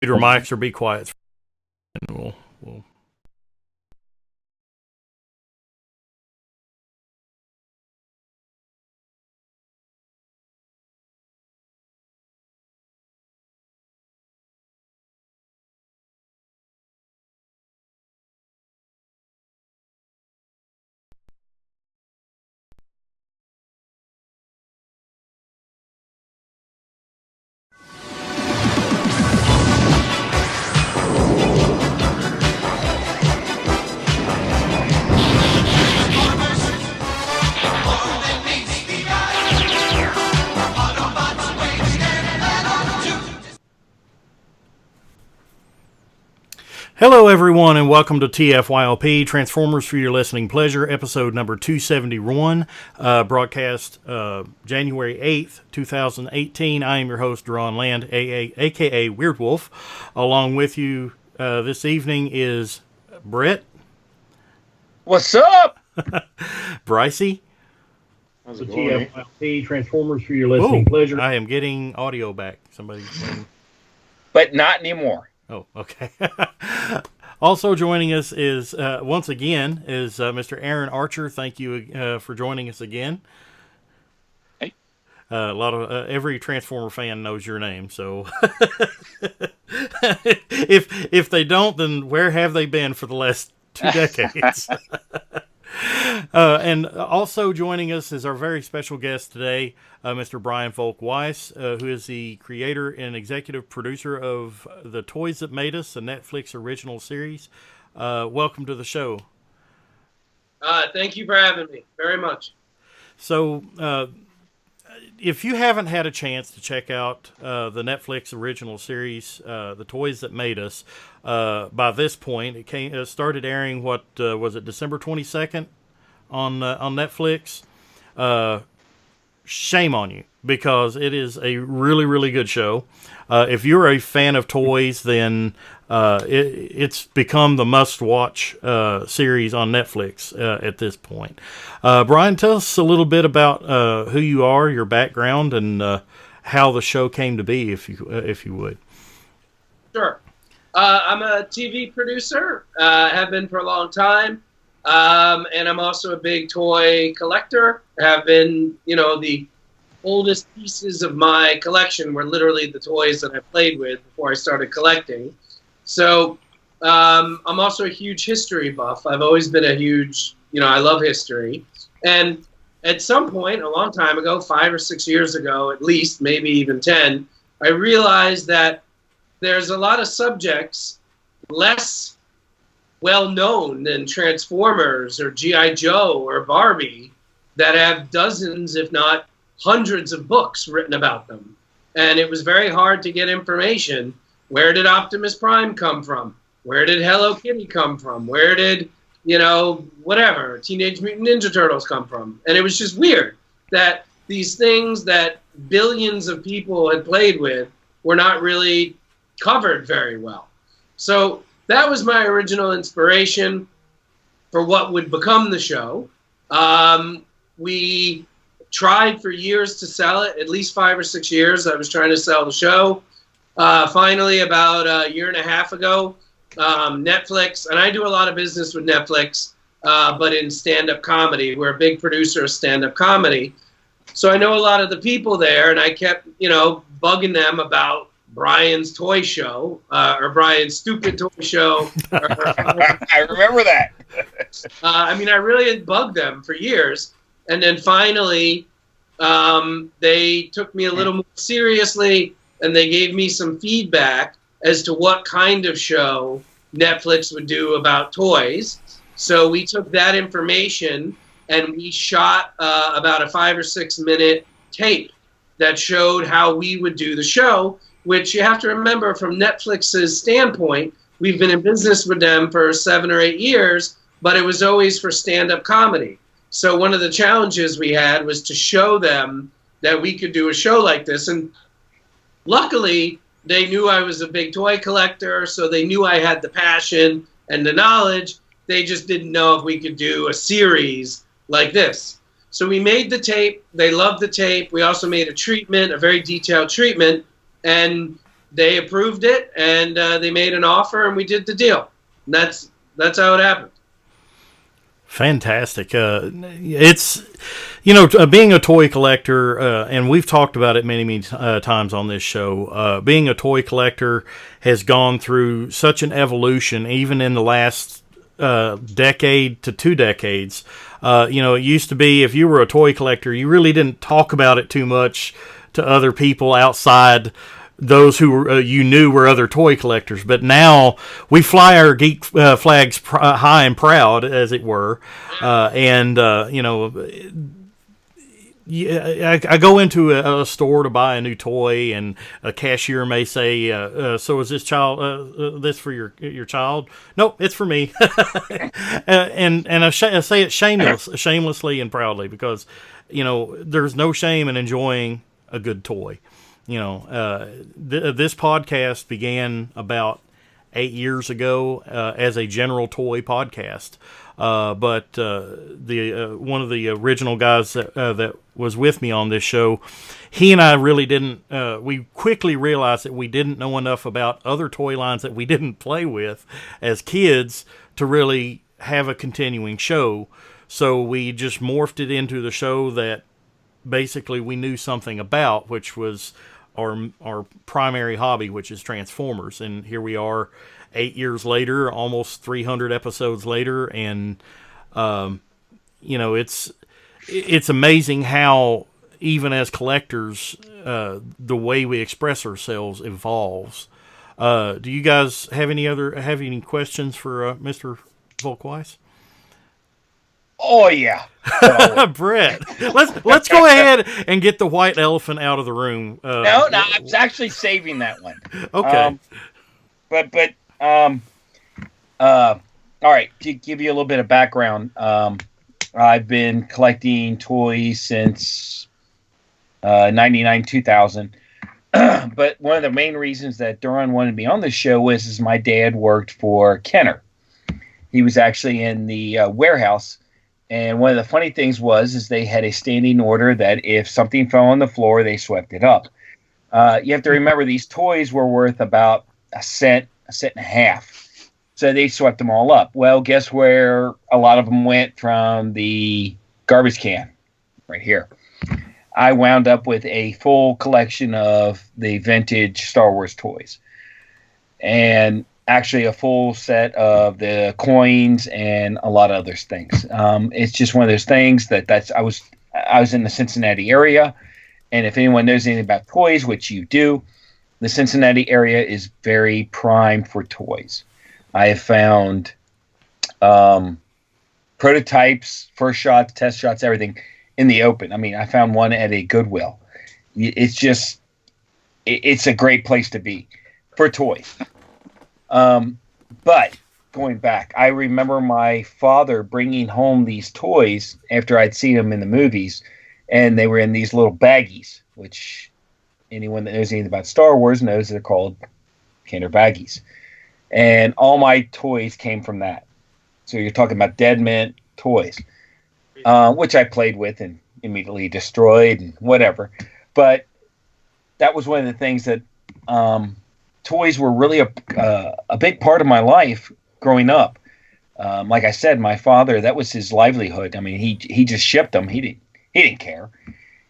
Your mics or be quiet. And we'll Hello, everyone, and welcome to TFYLP, Transformers for Your Listening Pleasure, episode number 271, broadcast January 8th, 2018. I am your host, Ron Land, a.k.a. Weird Wolf. Along with you this evening is Brett. What's up? Brycey. How's it going? TFYLP, Transformers for Your Listening Pleasure. I am getting audio back. Somebody. But not anymore. Oh, okay. Also joining us is, once again, is Mr. Aaron Archer. Thank you for joining us again. Hey. A lot of every Transformer fan knows your name, so if they don't, then where have they been for the last 2 decades? And also joining us is our very special guest today, Mr. Brian Volk-Weiss, who is the creator and executive producer of The Toys That Made Us, a Netflix original series. Welcome to the show. Thank you for having me very much. So, if you haven't had a chance to check out the Netflix original series, The Toys That Made Us, by this point, it started airing, what was it, December 22nd on Netflix? Shame on you, because it is a really, really good show. If you're a fan of toys, then it's become the must-watch series on Netflix at this point. Brian, tell us a little bit about who you are, your background, and how the show came to be, if you would. Sure. I'm a TV producer, have been for a long time, and I'm also a big toy collector. Have been, the oldest pieces of my collection were literally the toys that I played with before I started collecting. So I'm also a huge history buff. I've always been a huge, I love history. And at some point, a long time ago, 5 or 6 years ago, at least, maybe even 10, I realized that there's a lot of subjects less well-known than Transformers or G.I. Joe or Barbie that have dozens, if not hundreds of books written about them. And it was very hard to get information. Where did Optimus Prime come from? Where did Hello Kitty come from? Where did, whatever, Teenage Mutant Ninja Turtles come from? And it was just weird that these things that billions of people had played with were not really covered very well. So that was my original inspiration for what would become the show. We tried for years to sell it, at least 5 or 6 years. I was trying to sell the show. Finally, about a year and a half ago, Netflix, and I do a lot of business with Netflix, but in stand-up comedy. We're a big producer of stand-up comedy. So I know a lot of the people there, and I kept, bugging them about Brian's toy show, or Brian's stupid toy show. I remember that. I really had bugged them for years. And then finally, they took me a little more seriously, and they gave me some feedback as to what kind of show Netflix would do about toys. So we took that information and we shot about a 5 or 6 minute tape that showed how we would do the show, which you have to remember from Netflix's standpoint, we've been in business with them for 7 or 8 years, but it was always for stand-up comedy. So one of the challenges we had was to show them that we could do a show like this. And luckily, they knew I was a big toy collector, so they knew I had the passion and the knowledge. They just didn't know if we could do a series like this. So we made the tape. They loved the tape. We also made a treatment, a very detailed treatment. And they approved it, and they made an offer, and we did the deal. And that's how it happened. Fantastic. It's, being a toy collector, and we've talked about it many times on this show, being a toy collector has gone through such an evolution, even in the last decade to 2 decades. It used to be if you were a toy collector, you really didn't talk about it too much to other people outside those who you knew were other toy collectors. But now we fly our geek flags high and proud, as it were. I go into a store to buy a new toy, and a cashier may say, "So is this this for your child?" No, it's for me. and I say it shamelessly and proudly, because there's no shame in enjoying a good toy. This podcast began about 8 years ago as a general toy podcast. But one of the original guys that was with me on this show, he and I really didn't. We quickly realized that we didn't know enough about other toy lines that we didn't play with as kids to really have a continuing show. So we just morphed it into the show that basically we knew something about, which was our primary hobby, which is Transformers. And here we are 8 years later, almost 300 episodes later, and it's amazing how, even as collectors, the way we express ourselves evolves. Do you guys have any questions for Mr. Volk-Weiss? Oh yeah, Brett. Let's go ahead and get the white elephant out of the room. No, I was actually saving that one. Okay. All right, to give you a little bit of background, I've been collecting toys since 99, 2000. But one of the main reasons that Duran wanted me on this show is my dad worked for Kenner. He was actually in the warehouse. And one of the funny things is they had a standing order that if something fell on the floor, they swept it up. You have to remember these toys were worth about a cent and a half. So they swept them all up. Well, guess where a lot of them went from the garbage can? Right here. I wound up with a full collection of the vintage Star Wars toys. And actually a full set of the coins and a lot of other things. It's just one of those things I was in the Cincinnati area, and if anyone knows anything about toys, which you do, the Cincinnati area is very prime for toys. I have found prototypes, first shots, test shots, everything in the open. I mean, I found one at a Goodwill. It's a great place to be for toys. But going back, I remember my father bringing home these toys after I'd seen them in the movies, and they were in these little baggies, which anyone that knows anything about Star Wars knows they're called Kenner baggies. And all my toys came from that. So you're talking about Dead Mint toys, which I played with and immediately destroyed and whatever. But that was one of the things that toys were really a big part of my life growing up. Like I said, my father, that was his livelihood. I mean, he just shipped them. He didn't care,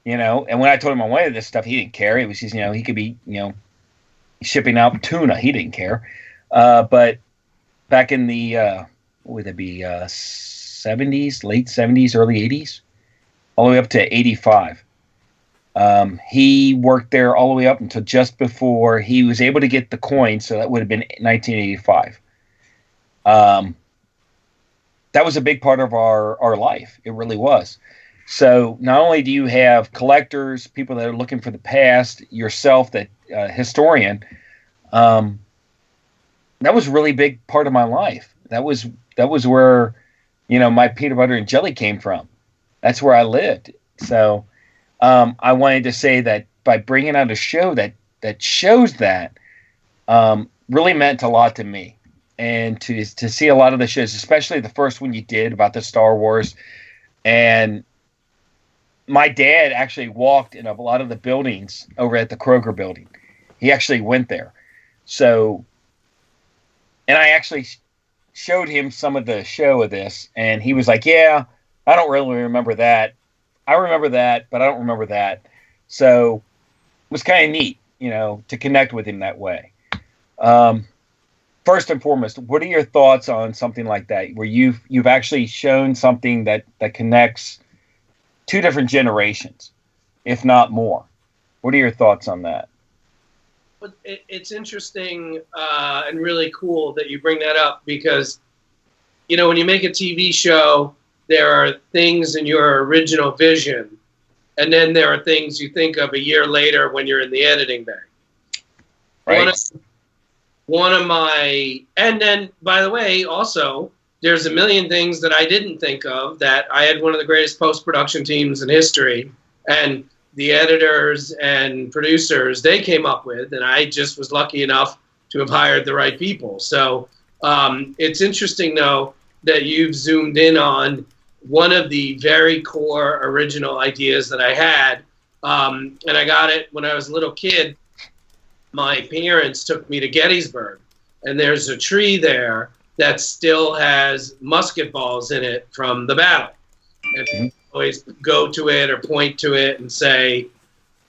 And when I told him I wanted this stuff, he didn't care. It was just, he could be, shipping out tuna. He didn't care. But back in the would it be 70s, late 70s, early 80s, all the way up to 85. He worked there all the way up until just before he was able to get the coin, so that would have been 1985. That was a big part of our life. It really was. So not only do you have collectors, people that are looking for the past, yourself, that historian, that was a really big part of my life. That was where, my peanut butter and jelly came from. That's where I lived. So I wanted to say that by bringing out a show that shows that, really meant a lot to me. And to see a lot of the shows, especially the first one you did about the Star Wars. And my dad actually walked in a lot of the buildings over at the Kroger building. He actually went there. So, and I actually showed him some of the show of this, and he was like, yeah, I don't really remember that. I remember that, but I don't remember that. So it was kind of neat, to connect with him that way. First and foremost, what are your thoughts on something like that, where you've actually shown something that connects two different generations, if not more? What are your thoughts on that? It's interesting and really cool that you bring that up, because, when you make a TV show, there are things in your original vision, and then there are things you think of a year later when you're in the editing bay. Right. One of my, and then, by the way, also, there's a million things that I didn't think of that I had one of the greatest post-production teams in history, and the editors and producers they came up with, and I just was lucky enough to have hired the right people. So it's interesting, though, that you've zoomed in on one of the very core original ideas that I had, and I got it when I was a little kid. My parents took me to Gettysburg, and there's a tree there that still has musket balls in it from the battle. And people always go to it or point to it and say,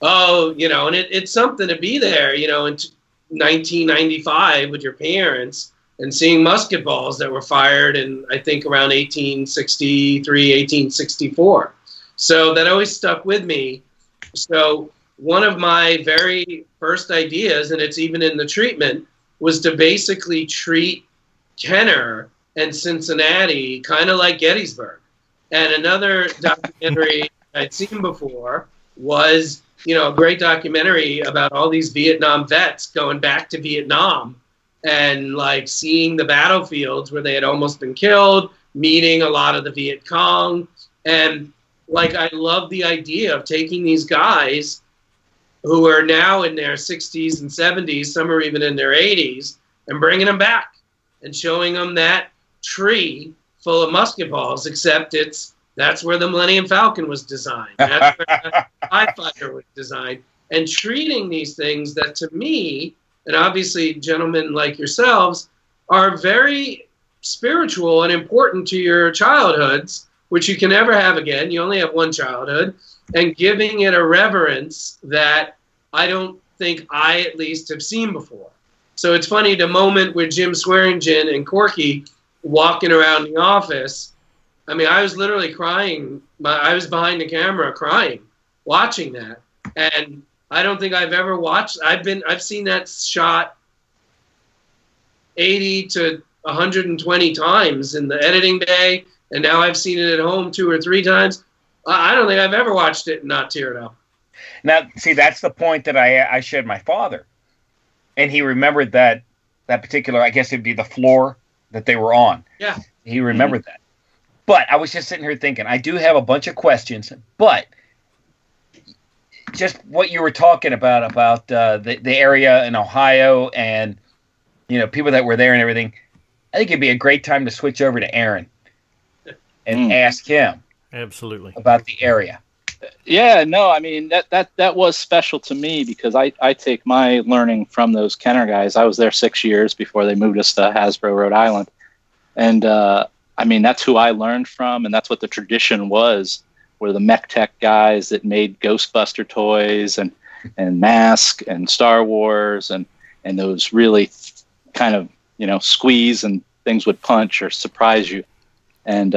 oh, and it's something to be there, in 1995 with your parents and seeing musket balls that were fired in, I think, around 1863, 1864. So that always stuck with me. So one of my very first ideas, and it's even in the treatment, was to basically treat Kenner and Cincinnati kind of like Gettysburg. And another documentary I'd seen before was, a great documentary about all these Vietnam vets going back to Vietnam and like seeing the battlefields where they had almost been killed, meeting a lot of the Viet Cong. And like, I love the idea of taking these guys who are now in their 60s and 70s, some are even in their 80s, and bringing them back and showing them that tree full of musket balls, except that's where the Millennium Falcon was designed. That's where the TIE Fighter was designed. And treating these things that, to me, and obviously gentlemen like yourselves, are very spiritual and important to your childhoods, which you can never have again. You only have one childhood. And giving it a reverence that I don't think I, at least, have seen before. So it's funny, the moment with Jim Swearingen and Corky walking around the office, I mean, I was literally crying. I was behind the camera crying, watching that. And I don't think I've ever watched, I've seen that shot 80 to 120 times in the editing bay, and now I've seen it at home 2 or 3 times. I don't think I've ever watched it and not teared up. Now, see, that's the point that I showed my father. And he remembered that particular, I guess it'd be the floor that they were on. Yeah. He remembered that. But I was just sitting here thinking, I do have a bunch of questions, but just what you were talking about the area in Ohio and, people that were there and everything, I think it'd be a great time to switch over to Aaron and ask him. Absolutely. About the area. Yeah, no, I mean, that was special to me because I take my learning from those Kenner guys. I was there 6 years before they moved us to Hasbro, Rhode Island. And, I mean, that's who I learned from, and that's what the tradition was, were the mech tech guys that made Ghostbuster toys and Mask and Star Wars and those really kind of, squeeze and things would punch or surprise you. And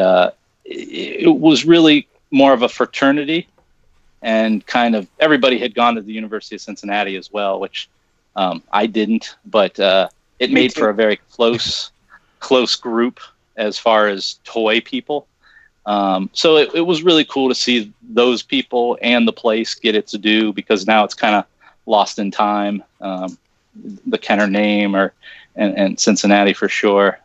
it was really more of a fraternity, and kind of everybody had gone to the University of Cincinnati as well, which I didn't, but it made for a very close group as far as toy people. So it was really cool to see those people and the place get its due, because now it's kind of lost in time, the Kenner name and Cincinnati for sure.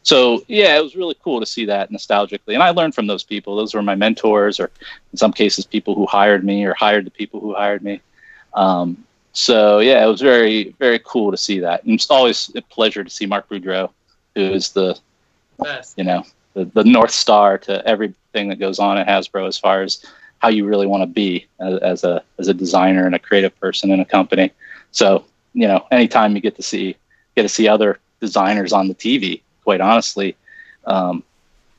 So yeah, it was really cool to see that nostalgically. And I learned from those people. Those were my mentors, or in some cases, people who hired me or hired the people who hired me. So yeah, it was very, very cool to see that. And it's always a pleasure to see Mark Boudreau, who is the North Star to everything that goes on at Hasbro as far as how you really want to be as a designer and a creative person in a company. So, anytime you get to see other designers on the TV, quite honestly,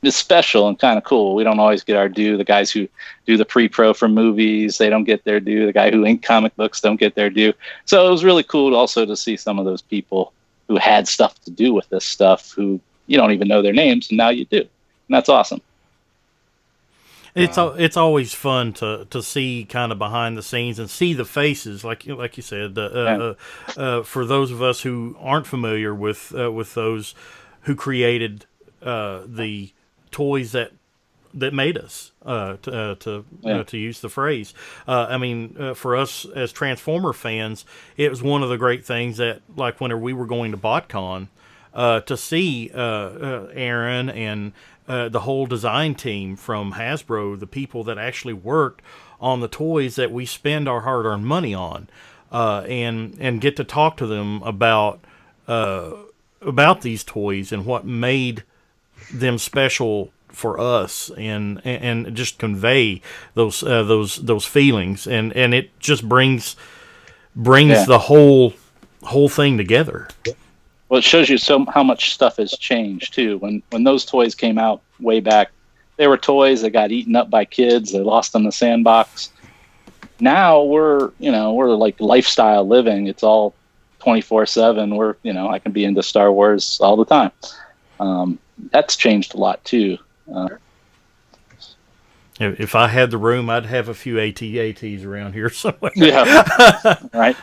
it's special and kind of cool. We don't always get our due. The guys who do the pre-pro for movies, they don't get their due. The guy who ink comic books don't get their due. So it was really cool also to see some of those people who had stuff to do with this stuff who you don't even know their names, and now you do. And that's awesome. It's always fun to see kind of behind the scenes and see the faces, like you said. For those of us who aren't familiar with those who created the toys that made us, to use the phrase. For us as Transformer fans, it was one of the great things that, like, whenever we were going to BotCon, to see Aaron and the whole design team from Hasbro, the people that actually worked on the toys that we spend our hard-earned money on, and get to talk to them about these toys and what made them special for us, and just convey those feelings, and it just brings the whole thing together. Well, it shows you how much stuff has changed too. When those toys came out way back, they were toys that got eaten up by kids. They lost in the sandbox. Now we're like lifestyle living. It's all 24/7. I can be into Star Wars all the time. That's changed a lot too. If I had the room, I'd have a few AT-ATs around here somewhere. Yeah, right.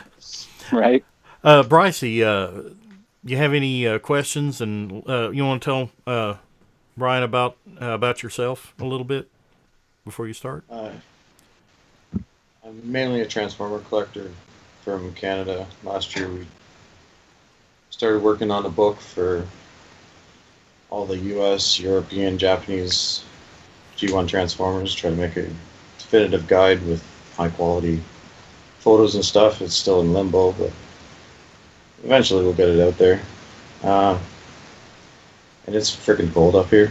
Bryce, you have any questions, and you want to tell Brian about yourself a little bit before you start? I'm mainly a Transformer collector from Canada. Last year we started working on a book for all the US, European, Japanese G1 Transformers, try to make a definitive guide with high quality photos and stuff. It's still in limbo, but eventually we'll get it out there. And it's freaking cold up here.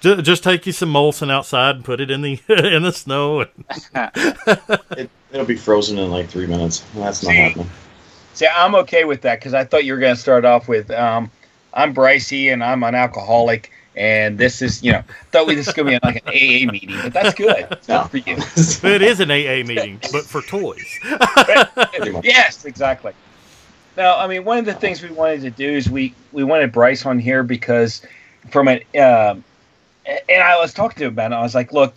Just take you some Molson outside and put it in the in the snow. It'll be frozen in like 3 minutes. That's not happening. See, I'm okay with that, because I thought you were going to start off with, I'm Brycey and I'm an alcoholic, and this is, thought this was going to be like an AA meeting, but that's good. It's not for you. It is an AA meeting, but for toys. Yes, exactly. Now, one of the things we wanted to do is we wanted Bryce on here because from an, and I was talking to him about it. I was like, look,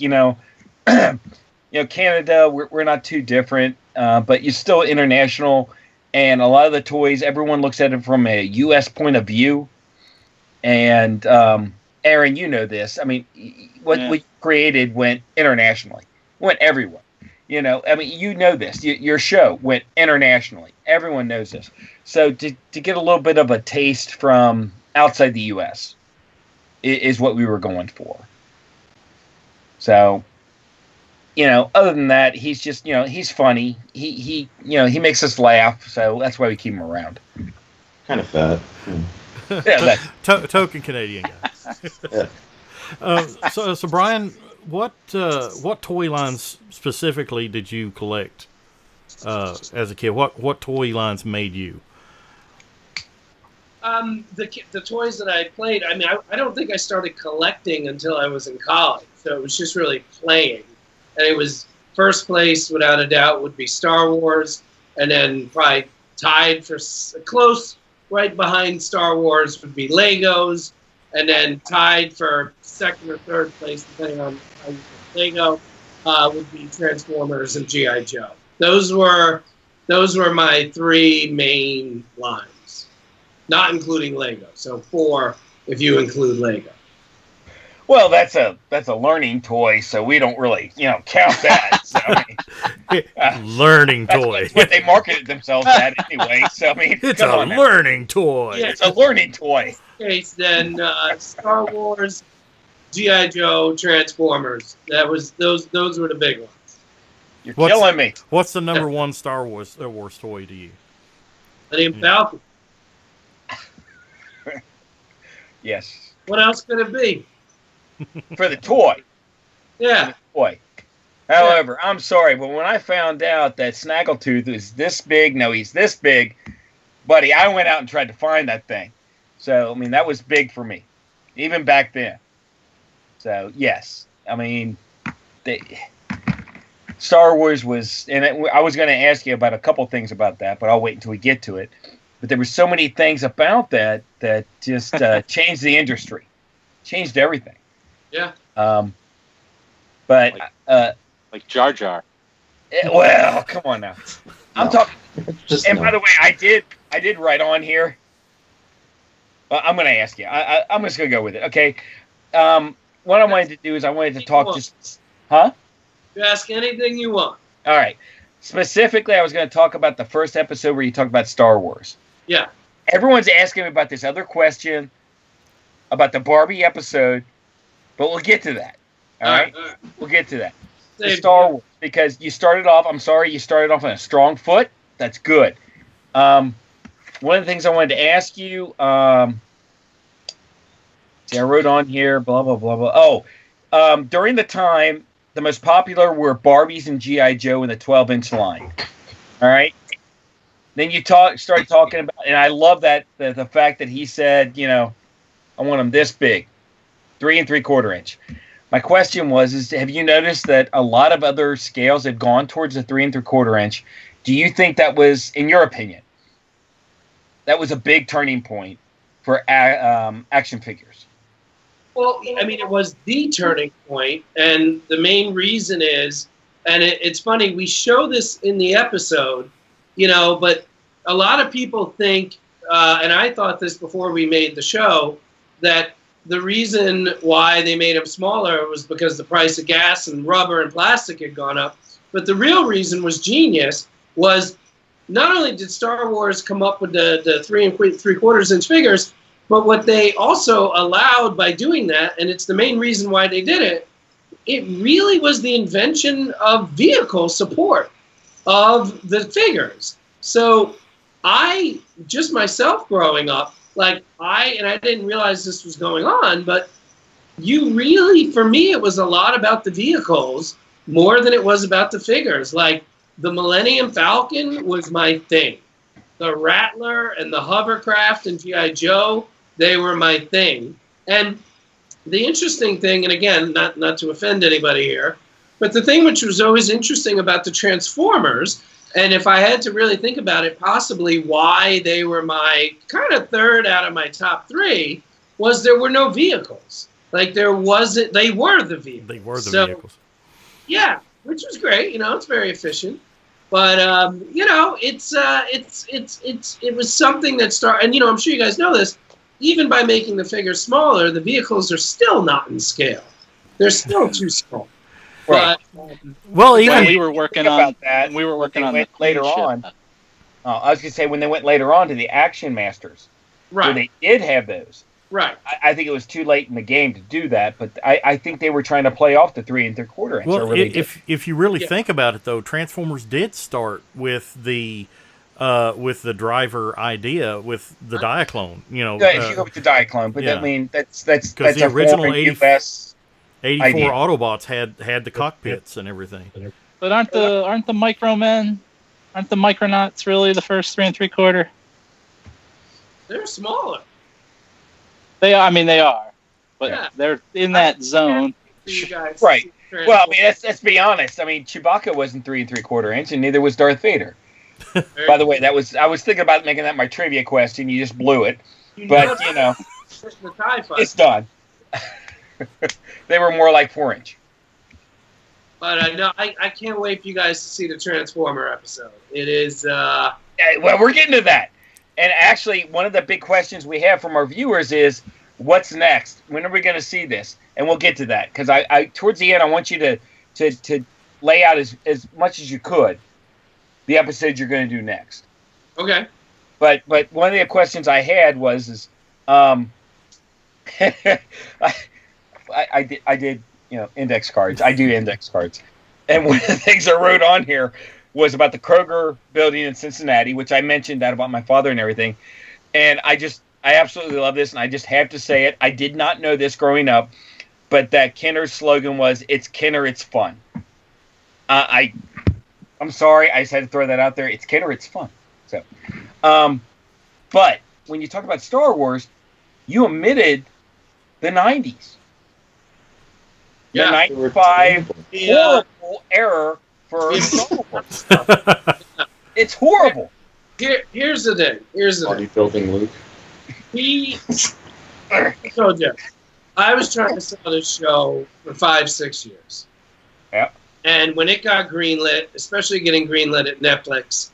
Canada, we're not too different, but you're still international. And a lot of the toys, everyone looks at it from a U.S. point of view. And Aaron, you know this. What we created went internationally, went everywhere. You know this. Your show went internationally. Everyone knows this. So to get a little bit of a taste from outside the U.S. is what we were going for. So, other than that, he's just, he's funny. He makes us laugh. So that's why we keep him around. Kind of fat. Yeah, token Canadian guy. Yeah. So Brian, what toy lines specifically did you collect as a kid? What toy lines made you? The toys that I played. I don't think I started collecting until I was in college. So it was just really playing. And it was first place, without a doubt, would be Star Wars, and then probably tied for close right behind Star Wars would be Legos, and then tied for second or third place, depending on how you think Lego, would be Transformers and G.I. Joe. Those were my three main lines, not including Lego. So 4 if you include Lego. Well, that's a learning toy, so we don't really, count that. So, learning toy. What they marketed themselves at anyway. So it's a learning toy. Yeah, it's a learning toy. Case then Star Wars, G.I. Joe, Transformers. Those were the big ones. You're killing me. What's the number one Star Wars toy to you? Millennium Falcon. Yes. What else could it be? For the toy. Yeah. Toy. However, I'm sorry, but when I found out that Snaggletooth is this big, no, he's this big, buddy, I went out and tried to find that thing. So, I mean, that was big for me, even back then. So, yes, I mean, Star Wars was, and I was going to ask you about a couple things about that, but I'll wait until we get to it. But there were so many things about that just changed the industry, changed everything. Yeah. But like Jar Jar. Well, come on now. I'm talking. Just By the way, I did write on here. Well, I'm going to ask you. I'm just going to go with it. Okay. What I wanted to do is I wanted to talk just. Huh? You ask anything you want. All right. Specifically, I was going to talk about the first episode where you talked about Star Wars. Yeah. Everyone's asking me about this other question about the Barbie episode, but we'll get to that. All right? We'll get to that. The Star Wars, because you started off on a strong foot. That's good. One of the things I wanted to ask you, see, I wrote on here, blah, blah, blah, blah. Oh, during the time, the most popular were Barbies and G.I. Joe in the 12-inch line. All right? Then you started talking about, and I love that, the fact that he said, I want them this big, 3 3/4 inch. My question was, have you noticed that a lot of other scales have gone towards the 3 3/4 inch? Do you think that was, in your opinion, that was a big turning point for action figures? Well, I mean, it was the turning point, and the main reason is, and it's funny, we show this in the episode, but a lot of people think, and I thought this before we made the show, that the reason why they made them smaller was because the price of gas and rubber and plastic had gone up. But the real reason was genius, was not only did Star Wars come up with the 3 3/4 inch figures, but what they also allowed by doing that, and it's the main reason why they did it, it really was the invention of vehicle support of the figures. So I, just myself growing up, I didn't realize this was going on, but for me, it was a lot about the vehicles more than it was about the figures. Like, the Millennium Falcon was my thing. The Rattler and the hovercraft and G.I. Joe, they were my thing. And the interesting thing, and again, not to offend anybody here, but the thing which was always interesting about the Transformers, and if I had to really think about it, possibly why they were my kind of third out of my top 3, was there were no vehicles. Like, they were the vehicles. They were the vehicles. Yeah, which was great. It's very efficient. But it was something that started. And I'm sure you guys know this. Even by making the figures smaller, the vehicles are still not in scale. They're still too small. Right. But, well, even we were working on that. We were working on the later on. I was going to say when they went later on to the Action Masters, where they did have those. Right. I think it was too late in the game to do that, but I think they were trying to play off the 3 3/4 inch. Well, if you really think about it, though, Transformers did start with the driver idea with the Diaclone. If you go with the Diaclone, but I mean that's because the original 84 idea. Autobots had the cockpits and everything. But aren't the Micronauts really the first 3 3/4? They're smaller. They are, but they're in that zone. Right. Well, I mean, let's be honest. I mean, Chewbacca wasn't 3 3/4 inch, and neither was Darth Vader. By the way, I was thinking about making that my trivia question. You just blew it, but it's done. They were more like 4 inch. But I can't wait for you guys to see the Transformer episode. It is. Well, we're getting to that. And actually, one of the big questions we have from our viewers is, what's next? When are we going to see this? And we'll get to that. Because I towards the end, I want you to lay out as much as you could the episode you're going to do next. Okay. But one of the questions I had was I did index cards. I do index cards. And one of the things I wrote on here was about the Kroger building in Cincinnati, which I mentioned that about my father and everything. And I absolutely love this, and I just have to say it. I did not know this growing up, but that Kenner's slogan was, "It's Kenner, it's fun." I'm sorry, I just had to throw that out there. It's Kenner, it's fun. So, but when you talk about Star Wars, you omitted the 90s. Yeah. The 95 horrible error for Star Wars. It's horrible. Here's the thing. Party building Luke. I told you, I was trying to sell this show for 5-6 years. Yeah. And when it got greenlit, especially getting greenlit at Netflix,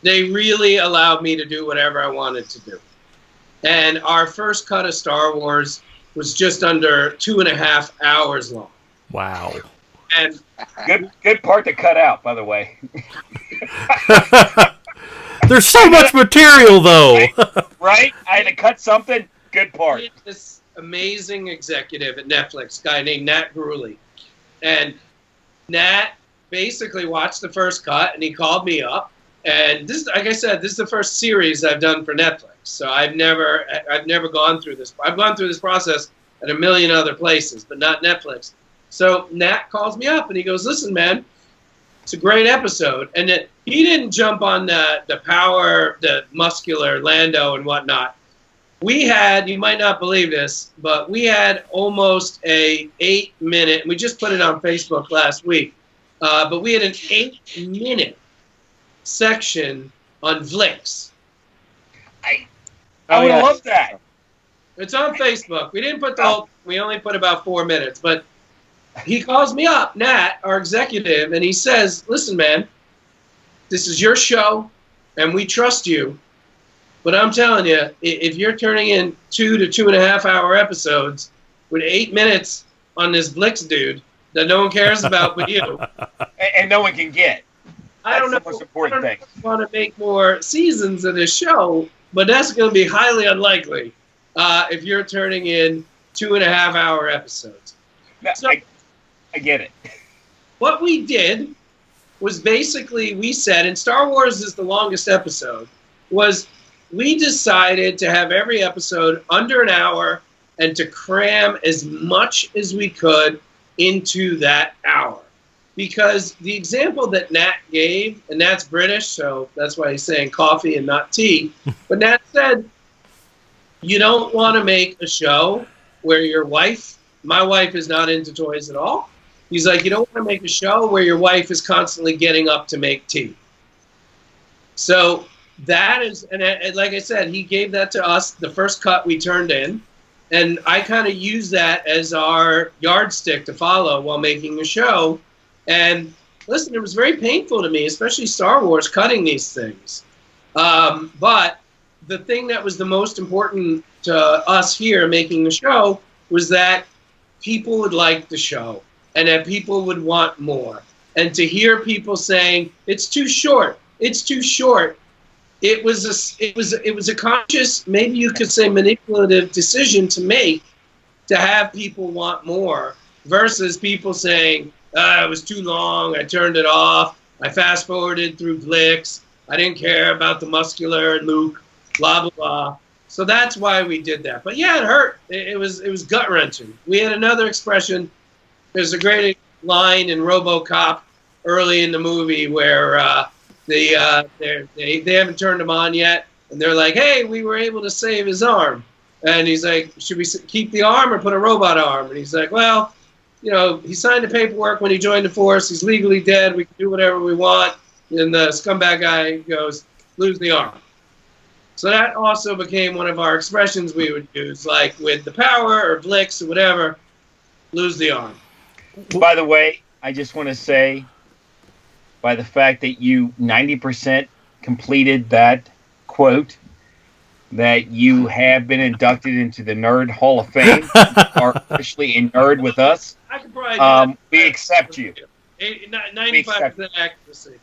they really allowed me to do whatever I wanted to do. And our first cut of Star Wars was just under 2.5 hours long. Wow. And good part to cut out, by the way. There's so much material, though. Right? I had to cut something. Good part. This amazing executive at Netflix, guy named Nat Bruley. And Nat basically watched the first cut, and he called me up. And this, like I said, this is the first series I've done for Netflix. So I've never gone through this. I've gone through this process at a million other places, but not Netflix. So Nat calls me up, and he goes, "Listen, man, it's a great episode." And he didn't jump on the power, the muscular Lando and whatnot. We had, you might not believe this, but we had almost a 8-minute, we just put it on Facebook last week, but we had an 8-minute section on Vlix. I would love that. It's on Facebook. We didn't put the whole, we only put about 4 minutes, but he calls me up, Nat, our executive, and he says, "Listen, man, this is your show, and we trust you. But I'm telling you, if you're turning in 2 to 2.5 hour episodes with 8 minutes on this Blix dude that no one cares about but you, and no one can get. I don't know. That's the most important thing. I want to make more seasons of this show, but that's going to be highly unlikely if you're turning in 2.5 hour episodes." No, So, I get it. what we did was basically, we said, and Star Wars is the longest episode, was we decided to have every episode under an hour and to cram as much as we could into that hour. Because the example that Nat gave, and Nat's British, so that's why he's saying coffee and not tea, but Nat said, you don't want to make a show where your wife, my wife is not into toys at all. He's like, you don't want to make a show where your wife is constantly getting up to make tea. So that is, and like I said, he gave that to us, the first cut we turned in, and I kind of used that as our yardstick to follow while making the show. And listen, it was very painful to me, especially Star Wars, cutting these things. But the thing that was the most important to us here making the show was that people would like the show and that people would want more. And to hear people saying, it's too short, it's too short. It was a conscious, maybe you could say manipulative decision to make to have people want more versus people saying, it was too long, I turned it off, I fast forwarded through Blix, I didn't care about the muscular and Luke, blah, blah, blah. So that's why we did that. But yeah, it hurt. It was gut-wrenching. We had another expression. There's a great line in RoboCop early in the movie where they haven't turned him on yet, and they're like, "Hey, we were able to save his arm," and he's like, "Should we keep the arm or put a robot arm?" And he's like, "Well, you know, he signed the paperwork when he joined the force. He's legally dead. We can do whatever we want." And the scumbag guy goes, "Lose the arm." So that also became one of our expressions we would use, like with the power or Blix or whatever, lose the arm. By the way, I just want to say, by the fact that you 90% completed that quote, that you have been inducted into the Nerd Hall of Fame, are officially a nerd with us. I could probably we accept you. 95% accuracy.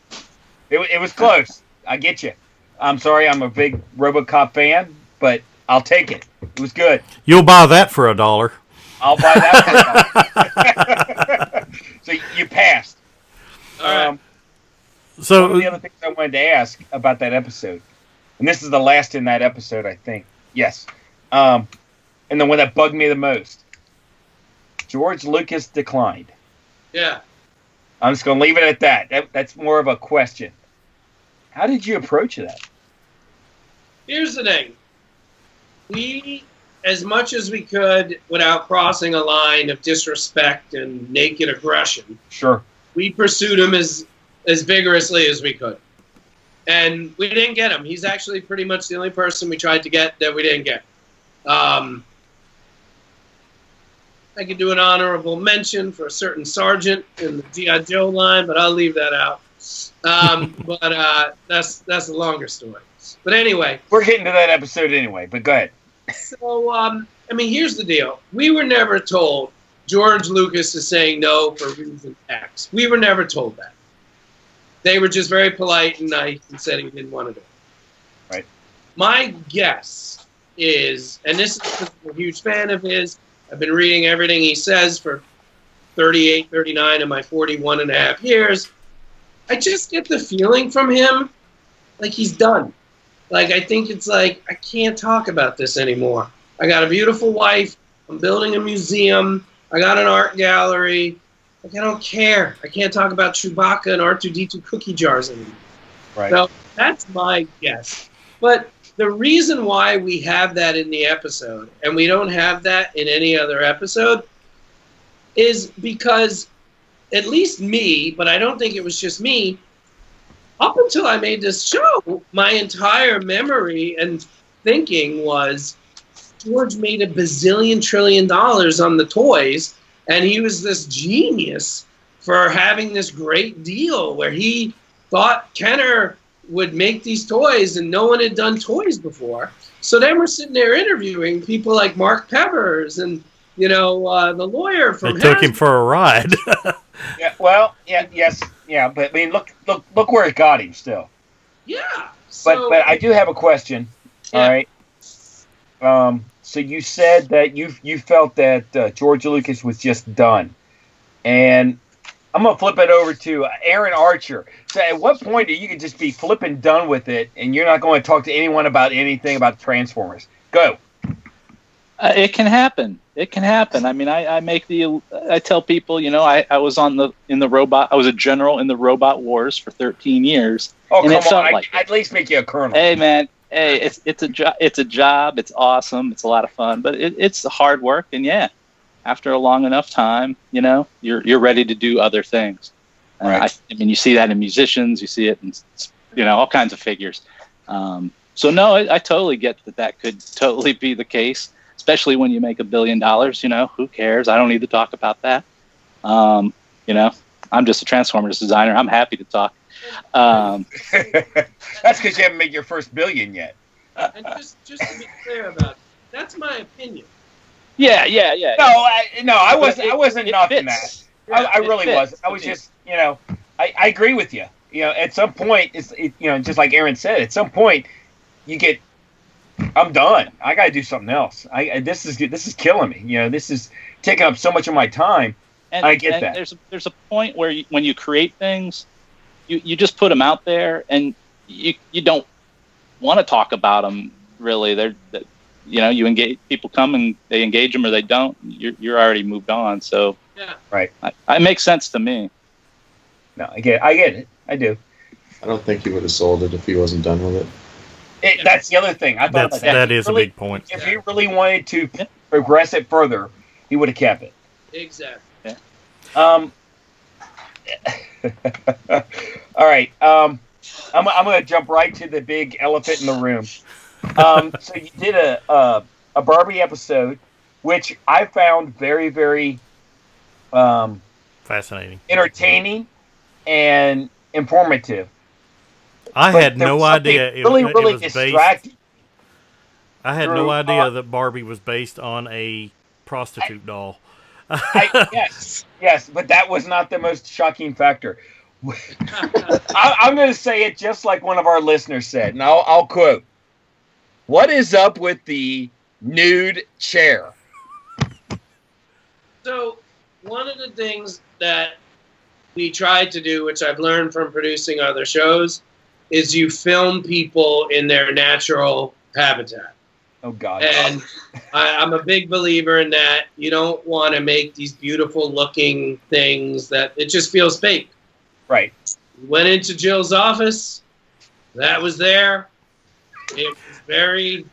It was close. I get you. I'm sorry, I'm a big RoboCop fan, but I'll take it. It was good. You'll buy that for $1. I'll buy that for $1. So you passed. All right. So one of the other things I wanted to ask about that episode, and this is the last in that episode, I think. Yes. And the one that bugged me the most. George Lucas declined. Yeah. I'm just going to leave it at that. That's more of a question. How did you approach that? Here's the thing. We, as much as we could, without crossing a line of disrespect and naked aggression, Sure. we pursued him as vigorously as we could. And we didn't get him. He's actually pretty much the only person we tried to get that we didn't get. I could do an honorable mention for a certain sergeant in the G.I. Joe line, but I'll leave that out. But that's a longer story. But anyway. We're getting to that episode anyway, but go ahead. So, here's the deal. We were never told George Lucas is saying no for reason X. We were never told that. They were just very polite and nice and said he didn't want to do it. Right. My guess is, and this is because I'm a huge fan of his, I've been reading everything he says for 38, 39 of my 41 and a half years. I just get the feeling from him like he's done. Like, I think it's like, I can't talk about this anymore. I got a beautiful wife. I'm building a museum. I got an art gallery. Like, I don't care. I can't talk about Chewbacca and R2-D2 cookie jars anymore. Right. So that's my guess. But the reason why we have that in the episode, and we don't have that in any other episode, is because, at least me, but I don't think it was just me, up until I made this show, my entire memory and thinking was George made $1 bazillion trillion on the toys, and he was this genius for having this great deal where he thought Kenner would make these toys and no one had done toys before. So then we're sitting there interviewing people like Mark Peppers and, the lawyer from They took him for a ride. Yeah, well, yes, but I mean, look where it got him still. Yeah. But I do have a question. Yeah. All right. So you said that you felt that George Lucas was just done, and I'm gonna flip it over to Aaron Archer. So at what point do you can just be flipping done with it, and you're not going to talk to anyone about anything about Transformers? Go. It can happen. It can happen. I mean, I tell people, I was in the robot. I was a general in the Robot Wars for 13 years. Oh, and come on! I'd at least make you a colonel. Hey, man. Hey, it's a job. It's a job. It's awesome. It's a lot of fun, but it's hard work. And yeah, after a long enough time, you're ready to do other things. Right. I mean, you see that in musicians. You see it in all kinds of figures. So no, I totally get that could totally be the case. Especially when you make $1 billion, who cares? I don't need to talk about that. I'm just a Transformers designer. I'm happy to talk. That's because you haven't made your first $1 billion yet. And just to be clear about it, that's my opinion. Yeah. No, I wasn't knocking that. Yeah, I really wasn't. I was just, I agree with you. At some point, just like Aaron said, at some point, you get. I'm done. I got to do something else. This is killing me. This is taking up so much of my time. And, I get and that. There's a point where when you create things, you just put them out there, and you don't want to talk about them really. You engage people, come and they engage them or they don't. You're already moved on. So yeah, right. It makes sense to me. No, I get it. I do. I don't think he would have sold it if he wasn't done with it. That's the other thing. I thought that is really, a big point. If he really wanted to progress it further, he would have kept it. Exactly. Yeah. All right. I'm going to jump right to the big elephant in the room. So you did a Barbie episode, which I found very, very fascinating, entertaining, and informative. I had no idea it was distracting. based. I had no idea that Barbie was based on a prostitute doll. Yes, but that was not the most shocking factor. I'm going to say it just like one of our listeners said, and I'll quote: "What is up with the nude chair?" So one of the things that we tried to do, which I've learned from producing other shows, is you film people in their natural habitat. Oh God. And I'm a big believer in that. You don't want to make these beautiful looking things that it just feels fake. Right. Went into Jill's office. That was there. It was very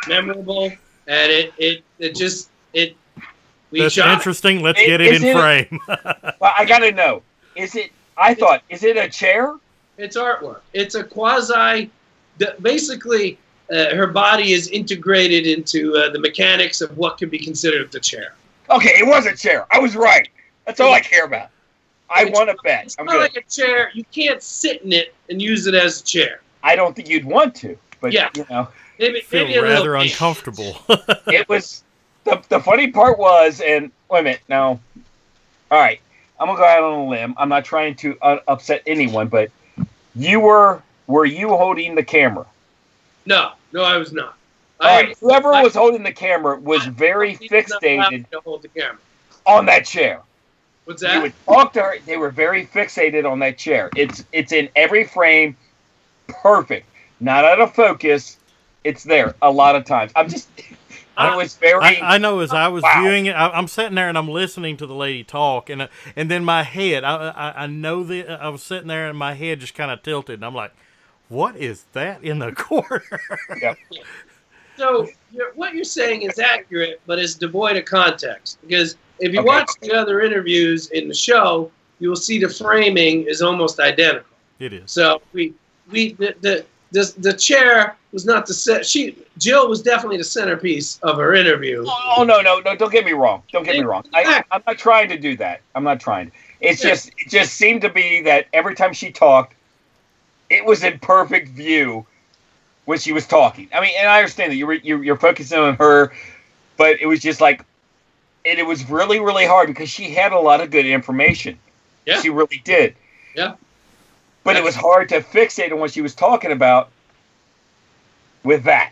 memorable, and it That's shot. interesting. Let's get it in frame. Well, I gotta know. Is it a chair? It's artwork. It's a quasi. Basically, her body is integrated into the mechanics of what could be considered the chair. Okay, it was a chair. I was right. That's all I care about. I want to bet. It's not like a chair. You can't sit in it and use it as a chair. I don't think you'd want to, but Yeah. you know, Maybe Feel a rather little uncomfortable. it was the funny part was, and wait a minute now. All right, I'm gonna go out on a limb. I'm not trying to upset anyone, but were you holding the camera? No, I was not. All right, whoever was holding the camera was very fixated to hold the camera. on that chair. What's You that? would talk to her. They were very fixated on that chair. It's in every frame, perfect. Not out of focus. It's there a lot of times. I was very. I know as I was Wow. viewing it, I'm sitting there and I'm listening to the lady talk, and then my head, I know that I was sitting there and my head just kind of tilted, and I'm like, what is that in the corner? Yep. So what you're saying is accurate, but it's devoid of context. Because if you Okay. watch the other interviews in the show, you will see the framing is almost identical. It is. So the chair was not the set. Jill was definitely the centerpiece of her interview. Oh no! Don't get me wrong. Don't get me wrong. I'm not trying to do that. I'm not trying. It just seemed to be that every time she talked, it was in perfect view when she was talking. I mean, and I understand that you're focusing on her, but it was just like, and it was really, really hard because she had a lot of good information. Yeah. She really did. Yeah. But it was hard to fixate on what she was talking about with that.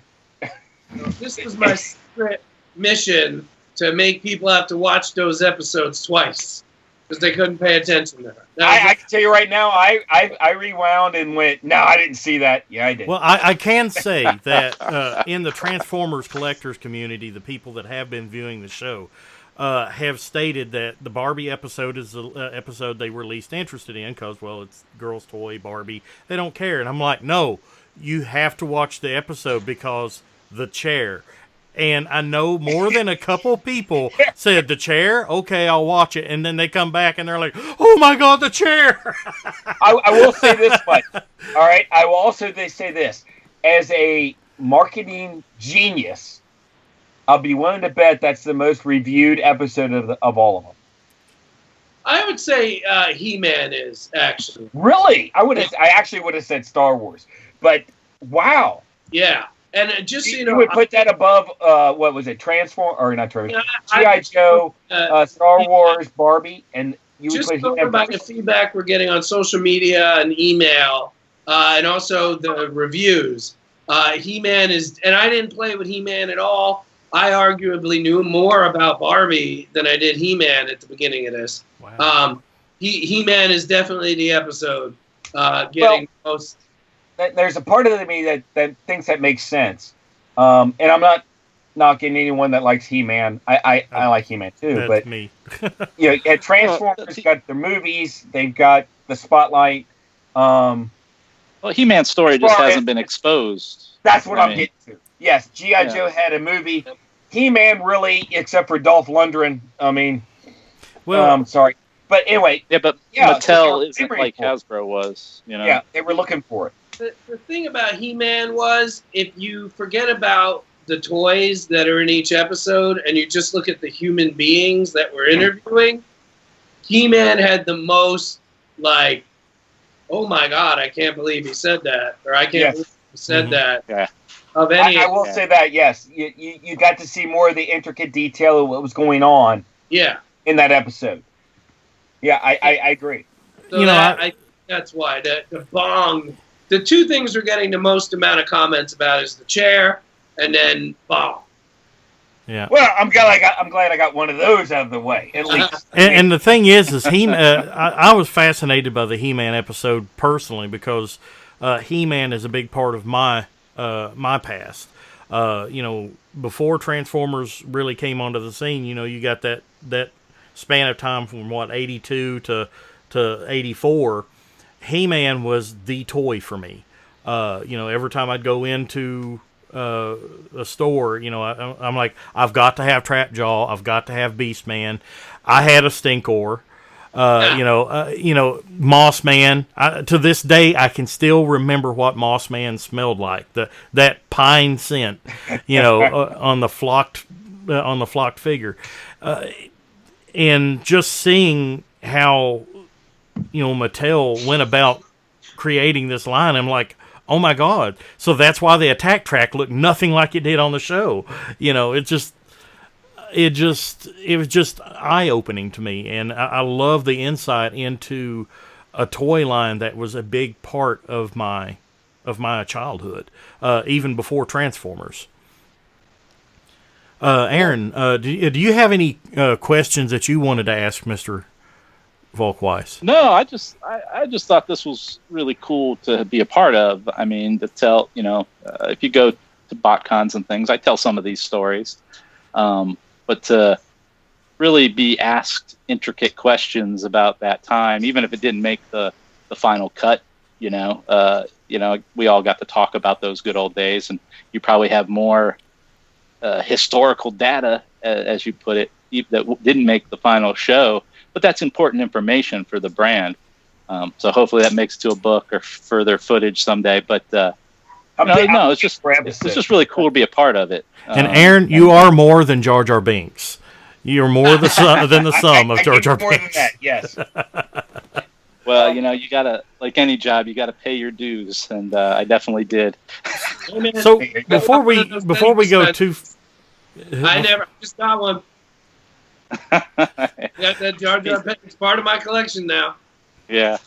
This was my secret mission to make people have to watch those episodes twice because they couldn't pay attention to her. I can tell you right now, I rewound and went, no, I didn't see that. Yeah, I did. Well, I can say that in the Transformers collectors community, the people that have been viewing the show have stated that the Barbie episode is the episode they were least interested in because, well, it's girls' toy, Barbie. They don't care. And I'm like, no, you have to watch the episode because the chair. And I know more than a couple people said, the chair? Okay, I'll watch it. And then they come back and they're like, oh my God, the chair! I will say this much. All right. I will also say this. As a marketing genius, I'll be willing to bet that's the most reviewed episode of all of them. I would say He-Man is actually. Really? I actually would have said Star Wars. But wow. Yeah. And just so you know, would put that above what was it? Transform or not Transform? Yeah, G.I. Joe, Star Wars, Barbie, and you would just put talking He-Man about the first? feedback we're getting on social media and email, and also the reviews. He-Man is, and I didn't play with He-Man at all. I arguably knew more about Barbie than I did He-Man at the beginning of this. Wow. He-Man is definitely the episode getting most. There's a part of me that thinks that makes sense. And I'm not knocking anyone that likes He-Man. I like He-Man too. That's But me. Transformers got their movies. They've got the spotlight. Well, He-Man's story just Well, hasn't been exposed. That's what I I'm mean, getting to. Yes, G.I. Joe had a movie. He-Man really, except for Dolph Lundgren. I mean, Well, sorry. But anyway, Yeah, but Yeah, Mattel they isn't were like cool. Hasbro was, you know. yeah, they were looking for it. The thing about He-Man was, if you forget about the toys that are in each episode and you just look at the human beings that we're interviewing, He-Man had the most, like, oh my God, I can't believe he said that, or I can't believe he said that. Yeah. Of any, I will say that, yes. You got to see more of the intricate detail of what was going on yeah. in that episode. Yeah, I agree. So You know, I that's why the bong. The two things we're getting the most amount of comments about is the chair and then bong. yeah. Well, I'm glad I got one of those out of the way, at least. And the thing is I was fascinated by the He-Man episode personally because He-Man is a big part of my past. Before Transformers really came onto the scene, you got that span of time from 82 to 84. He-Man was the toy for me. Every time I'd go into a store, I'm like, I've got to have Trapjaw, I've got to have Beastman. I had a Stinkor. Moss Man. To this day, I can still remember what Moss Man smelled like. That pine scent, on the flocked figure, and just seeing how Mattel went about creating this line. I'm like, oh my God! So that's why the attack track looked nothing like it did on the show. It was just eye-opening to me, and I love the insight into a toy line that was a big part of my childhood, even before Transformers. Aaron, do you have any questions that you wanted to ask Mr. Volk-Weiss? No, I just thought this was really cool to be a part of. I mean, to tell, if you go to BotCons and things, I tell some of these stories. But to really be asked intricate questions about that time, even if it didn't make the final cut, we all got to talk about those good old days, and you probably have more historical data, as you put it, that didn't make the final show. But that's important information for the brand. So hopefully that makes it to a book or further footage someday. But it's just really cool to be a part of it. And Aaron, you are more than Jar Jar Binks. You're more than the sum of Jar Jar Binks. More than that, yes. Well, you gotta, like any job, you gotta pay your dues, and I definitely did. So before we go too, I never just got one. Got that Jar Jar Binks part of my collection now. Yeah,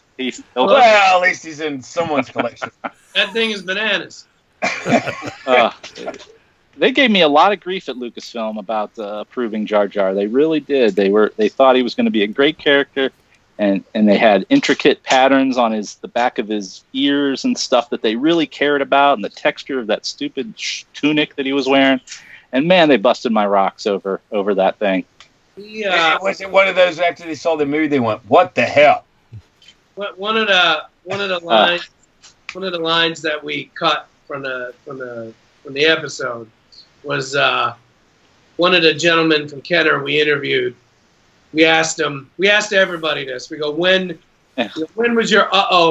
well, at least he's in someone's collection. That thing is bananas. They gave me a lot of grief at Lucasfilm about approving Jar Jar. They really did. They thought he was going to be a great character, and they had intricate patterns on the back of his ears and stuff that they really cared about, and the texture of that stupid tunic that he was wearing. And man, they busted my rocks over that thing. Yeah, was it one of those after they saw the movie? They went, "What the hell?" One of the lines that we cut from the episode was one of the gentlemen from Kenner we interviewed. We asked everybody this. We go, when was your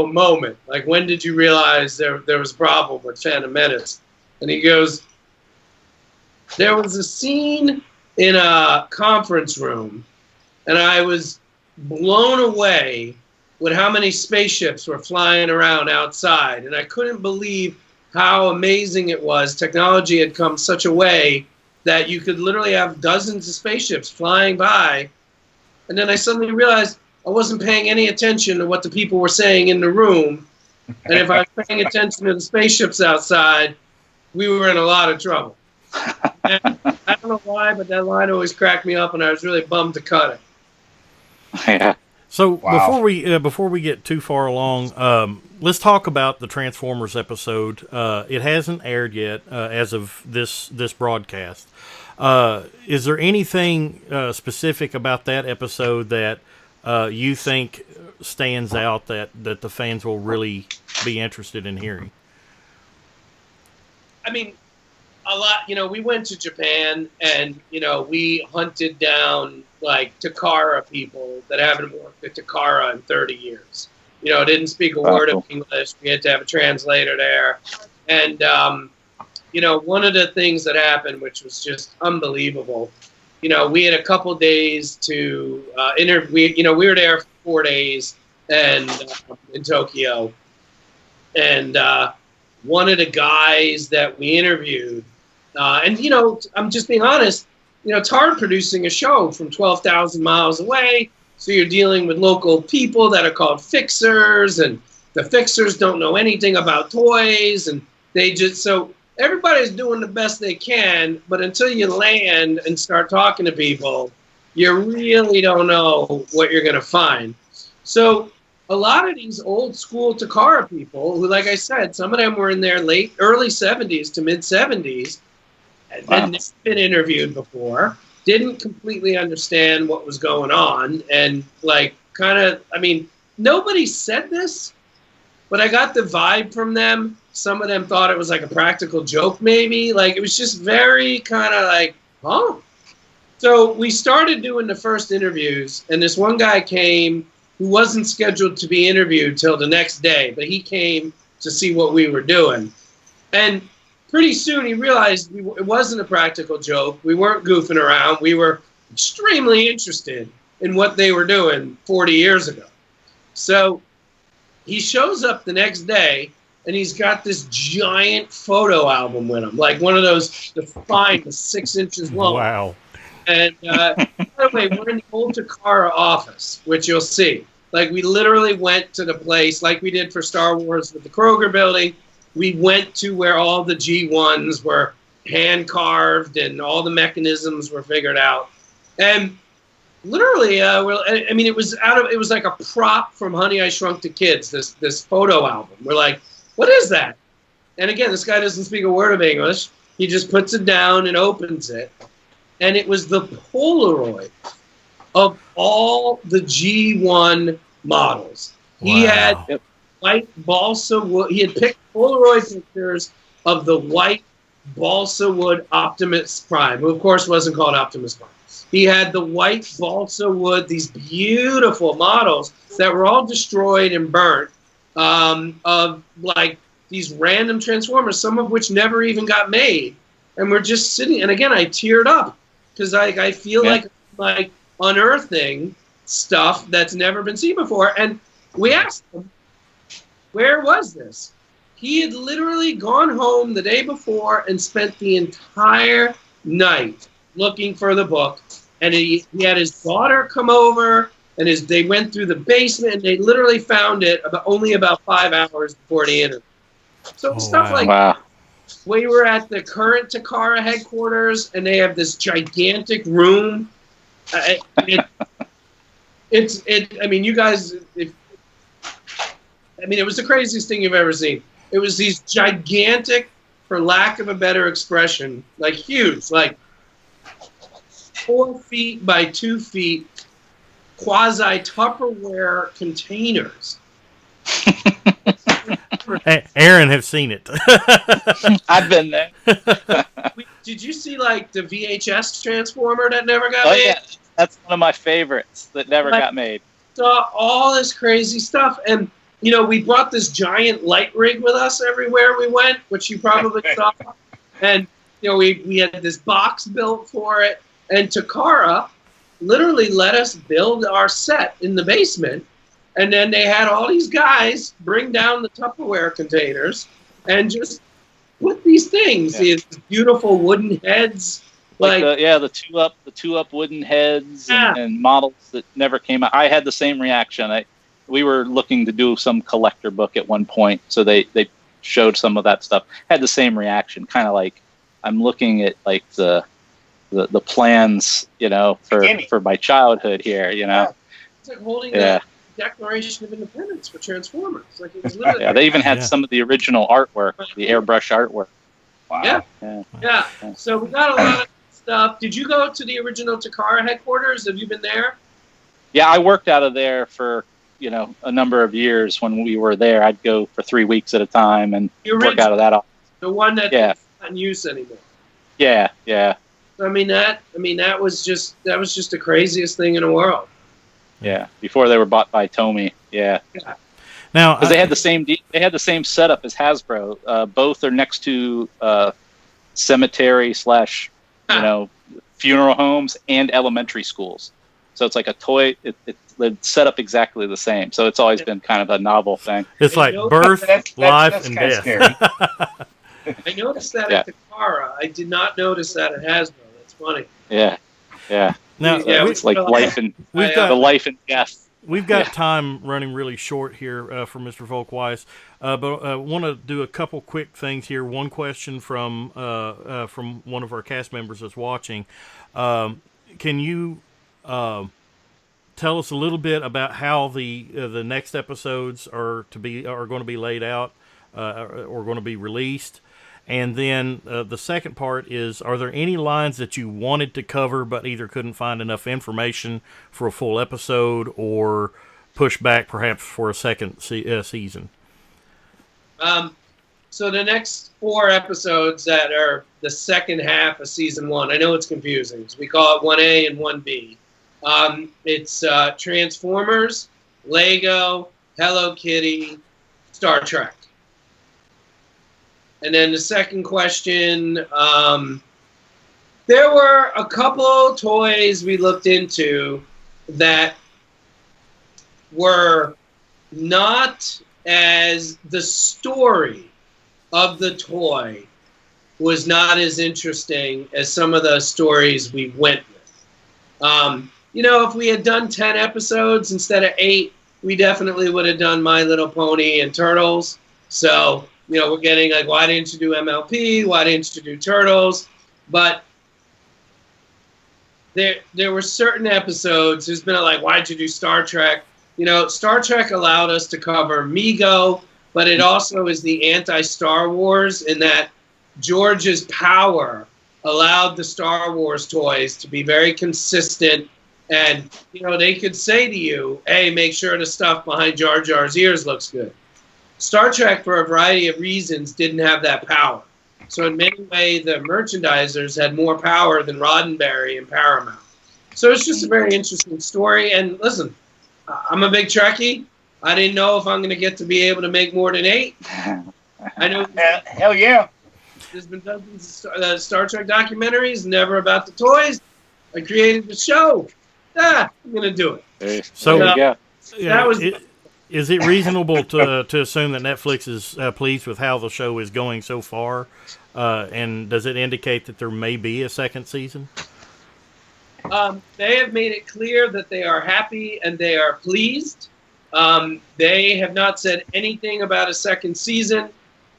moment? Like, when did you realize there was a problem with Phantom Menace? And he goes, there was a scene in a conference room, and I was blown away with how many spaceships were flying around outside, and I couldn't believe how amazing it was. Technology had come such a way that you could literally have dozens of spaceships flying by, and then I suddenly realized I wasn't paying any attention to what the people were saying in the room, and if I was paying attention to the spaceships outside, we were in a lot of trouble. And I don't know why, but that line always cracked me up, and I was really bummed to cut it. Yeah. So before we get too far along, let's talk about the Transformers episode. It hasn't aired yet as of this broadcast. Is there anything specific about that episode that you think stands out that the fans will really be interested in hearing? I mean, a lot. We went to Japan, and we hunted down like Takara people that haven't worked at Takara in 30 years. Didn't speak a word of English. We had to have a translator there. And, one of the things that happened, which was just unbelievable, we had a couple days to interview. We were there for 4 days and in Tokyo. And one of the guys that we interviewed, I'm just being honest, it's hard producing a show from 12,000 miles away. So you're dealing with local people that are called fixers, and the fixers don't know anything about toys, and so everybody's doing the best they can, but until you land and start talking to people, you really don't know what you're going to find. So a lot of these old school Takara people, who, like I said, some of them were in their early 70s to mid 70s, had never been interviewed before, didn't completely understand what was going on, and like kind of, I mean, nobody said this, but I got the vibe from them. Some of them thought it was like a practical joke, maybe. Like, it was just very kind of like, huh? So we started doing the first interviews, and this one guy came who wasn't scheduled to be interviewed till the next day, but he came to see what we were doing. And pretty soon he realized it wasn't a practical joke. We weren't goofing around. We were extremely interested in what they were doing 40 years ago. So he shows up the next day, and he's got this giant photo album with him, like one of those defined 6 inches long. Wow. And by the way, we're in the old Takara office, which you'll see. Like, we literally went to the place, like we did for Star Wars with the Kroger building. We went to where all the G1s were hand carved and all the mechanisms were figured out. And literally, I mean, it was like a prop from Honey, I Shrunk the Kids, this photo album. We're like, what is that? And again, this guy doesn't speak a word of English. He just puts it down and opens it. And it was the Polaroid of all the G1 models. Wow. He had white balsa wood. He had picked Polaroid pictures of the white balsa wood Optimus Prime, who of course wasn't called Optimus Prime. He had the white balsa wood, these beautiful models that were all destroyed and burnt, of like these random Transformers, some of which never even got made. And we're just sitting, and again, I teared up because I feel like unearthing stuff that's never been seen before. And we asked him, where was this? He had literally gone home the day before and spent the entire night looking for the book. And he had his daughter come over, and they went through the basement, and they literally found it only about 5 hours before the interview. So stuff like that. We were at the current Takara headquarters, and they have this gigantic room. I mean, you guys, it was the craziest thing you've ever seen. It was these gigantic, for lack of a better expression, like huge, like 4 feet by 2 feet, quasi Tupperware containers. Aaron have seen it. I've been there. Did you see like the VHS Transformer that never got made? Yeah, that's one of my favorites that never got made. Saw all this crazy stuff, and we brought this giant light rig with us everywhere we went, which you probably saw. And we had this box built for it, and Takara literally let us build our set in the basement. And then they had all these guys bring down the Tupperware containers and just put these things, these beautiful wooden heads, the two up wooden heads and models that never came out. I had the same reaction. We were looking to do some collector book at one point, so they showed some of that stuff. Had the same reaction, kind of like I'm looking at like the plans, for my childhood here, It's like holding the Declaration of Independence for Transformers. Like, it was literally they even had some of the original artwork, the airbrush artwork. Wow. Yeah. So we got a lot of stuff. Did you go to the original Takara headquarters? Have you been there? Yeah, I worked out of there for a number of years. When we were there, I'd go for 3 weeks at a time and work out of that office. The one that's not in use anymore. Yeah. I mean that was just the craziest thing in the world. Yeah, before they were bought by Tomy. Yeah. Now, because they had the same setup as Hasbro. Both are next to cemetery / funeral homes and elementary schools. So it's like a toy. It's set up exactly the same. So it's always been kind of a novel thing. It's like birth, life, and death. I noticed that at Takara. I did not notice that at Hasbro. That's funny. Yeah. Now, it's like life and the life and death. We've got time running really short here for Mr. Volk-Weiss, but I want to do a couple quick things here. One question from one of our cast members that's watching. Can you tell us a little bit about how the next episodes are going to be laid out or going to be released, And then the second part is, are there any lines that you wanted to cover but either couldn't find enough information for a full episode or push back perhaps for a second season? So the next 4 episodes that are the second half of season 1, I know it's confusing. So we call it 1A and 1B. It's Transformers, Lego, Hello Kitty, Star Trek. And then the second question, there were a couple toys we looked into that were not as the story of the toy was not as interesting as some of the stories we went with. If we had done 10 episodes instead of 8, we definitely would have done My Little Pony and Turtles. So, we're getting like, why didn't you do MLP? Why didn't you do Turtles? But there were certain episodes, there's been why'd you do Star Trek? Star Trek allowed us to cover Mego, but it also is the anti-Star Wars in that George's power allowed the Star Wars toys to be very consistent. And, they could say to you, hey, make sure the stuff behind Jar Jar's ears looks good. Star Trek, for a variety of reasons, didn't have that power. So in many ways, the merchandisers had more power than Roddenberry and Paramount. So it's just a very interesting story. And listen, I'm a big Trekkie. I didn't know if I'm going to get to be able to make more than 8. I know. Hell yeah. There's been dozens of Star Trek documentaries, never about the toys. I created the show. I'm going to do it. So there you go. That was. Is it reasonable to assume that Netflix is pleased with how the show is going so far? And does it indicate that there may be a second season? They have made it clear that they are happy and they are pleased. They have not said anything about a second season.